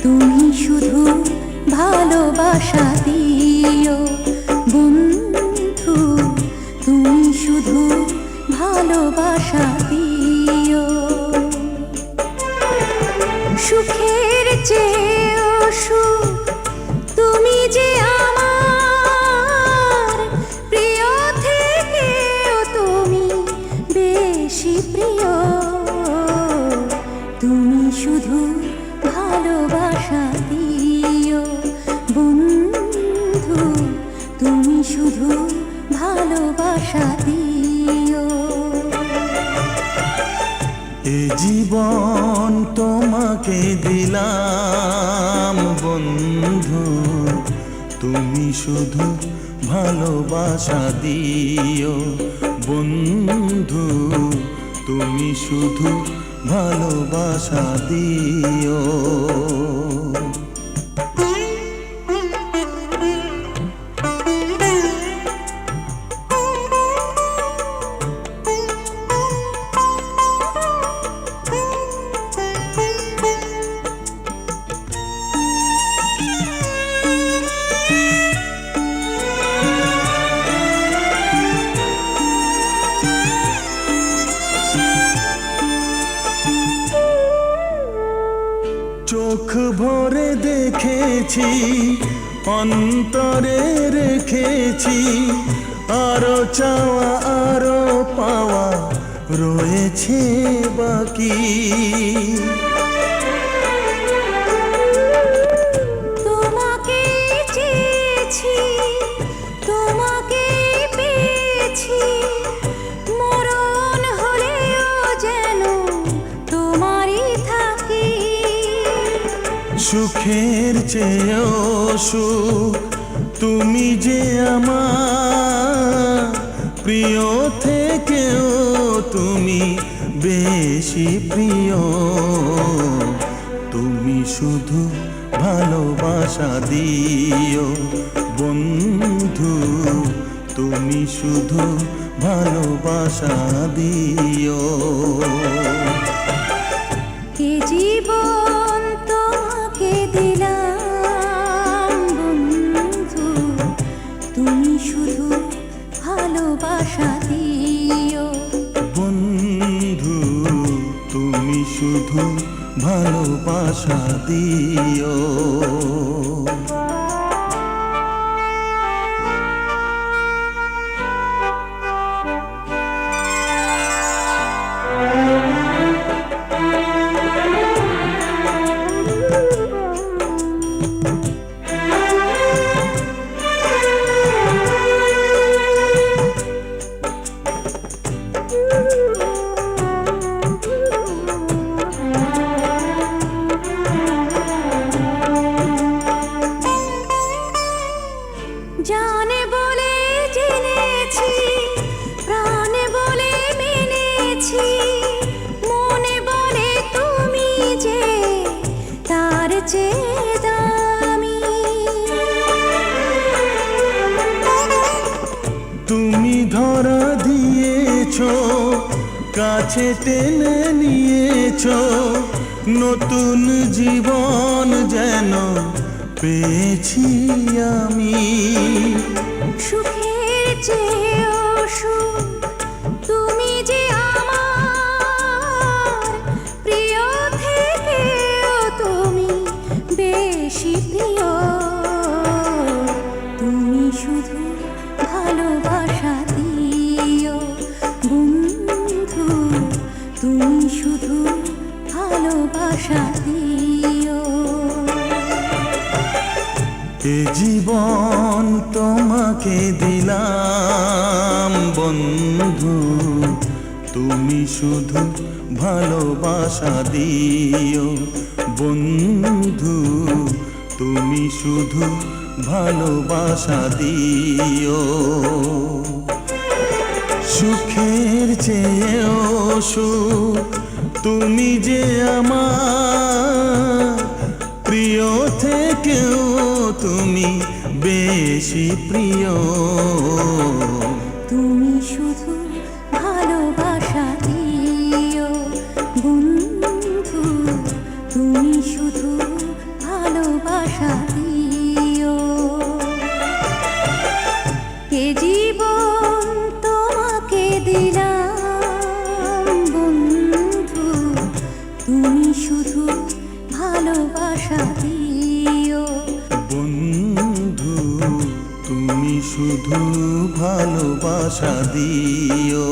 তুমি শুধু ভালোবাসা দিও বন্ধু, তুমি শুধু ভালোবাসা দিও। সুখের চেয়েও সুখ তুমি যে আমার প্রিয় থেকেও তুমি বেশি প্রিয়। তুমি শুধু ভালোবাসা দিও বন্ধু, তুমি শুধু ভালোবাসা দিও। এ জীবন তোমাকে দিলাম বন্ধু, তুমি শুধু ভালোবাসা দিও বন্ধু, তুমি শুধু ভালোবাসা দিও। চোখ ভরে দেখেছি, অন্তরে রেখেছি, আরো চাওয়া আরো পাওয়া রয়েছে বাকি। তোমাকে চেয়েছি, তোমাকে পেয়েছি, মরণ হলেও যেন তোমারই থাকি। সুখের চেয়েও সুখ তুমি যে আমার প্রিয় থেকেও তুমি বেশি প্রিয়। তুমি শুধু ভালোবাসা দিও বন্ধু, তুমি শুধু ভালোবাসা দিও। এ জীবন তোমাকে দিলাম বন্ধু, তুমি শুধু ভালোবাসা দিও বন্ধু, তুমি শুধু ভালোবাসা দিও। জানে বলে জেনেছি, প্রাণে বলে মেনেছি, মনে বলে তুমি যে তার চেয়ে দামি। তুমি ধরা দিয়েছো, কাছে টেনে নিয়েছো, নতুন জীবন যেন পেয়েছি আমি। সুখের চেয়েও সুখ তুমি যে আমার প্রিয় থেকেও তুমি বেশি প্রিয়। তুমি শুধু ভালোবাসা দিও বন্ধু, তুমি শুধু ভালোবাসা দিও। এ জীবন তোমাকে দিলাম বন্ধু, তুমি শুধু ভালোবাসা দিও বন্ধু, তুমি শুধু ভালোবাসা দিও। সুখের চেয়েও সুখ তুমি যে আমার প্রিয় থেকেও তুমি বেশি প্রিয়। তুমি শুধু ভালোবাসা দিও বন্ধু, তুমি শুধু ভালোবাসা দিও। এ জীবন তোমাকে দিলাম বন্ধু, তুমি শুধু ভালোবাসা দিও। বন্ধু তুমি শুধু ভালোবাসা দিও।